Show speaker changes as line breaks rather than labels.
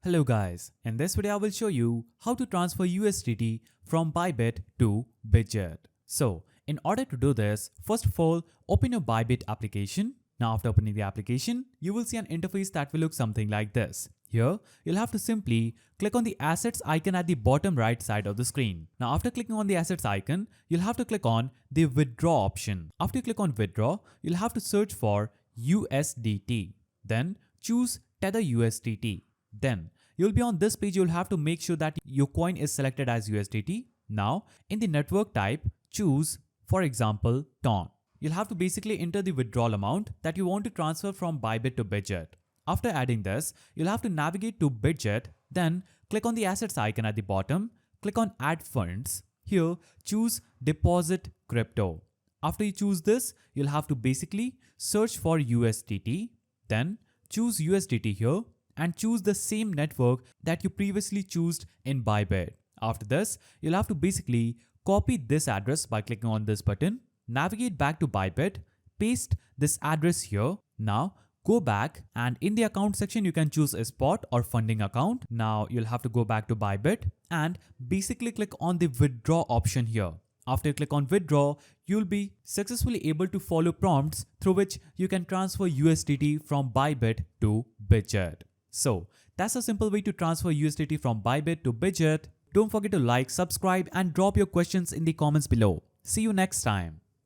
Hello guys, in this video I will show you how to transfer USDT from Bybit to Bitget. So in order to do this, first of all, open your Bybit application. Now after opening the application, you will see an interface that will look something like this. Here, you'll have to simply click on the assets icon at the bottom right side of the screen. Now after clicking on the assets icon, you'll have to click on the withdraw option. After you click on withdraw, you'll have to search for USDT. Then choose Tether USDT. Then you'll be on this page. You'll have to make sure that your coin is selected as USDT. Now in the network type, choose for example TON. You'll have to basically enter the withdrawal amount that you want to transfer from Bybit to Bitget. After adding this, you'll have to navigate to Bitget, then click on the assets icon at the bottom, click on add funds. Here choose deposit crypto. After you choose this, you'll have to basically search for USDT, then choose USDT here and choose the same network that you previously chose in Bybit. After this, you'll have to basically copy this address by clicking on this button, navigate back to Bybit, paste this address here. Now go back and in the account section you can choose a spot or funding account. Now you'll have to go back to Bybit and basically click on the withdraw option here. After you click on withdraw, you'll be successfully able to follow prompts through which you can transfer USDT from Bybit to Bitget. So that's a simple way to transfer USDT from Bybit to Bitget. Don't forget to like, subscribe and drop your questions in the comments below. See you next time.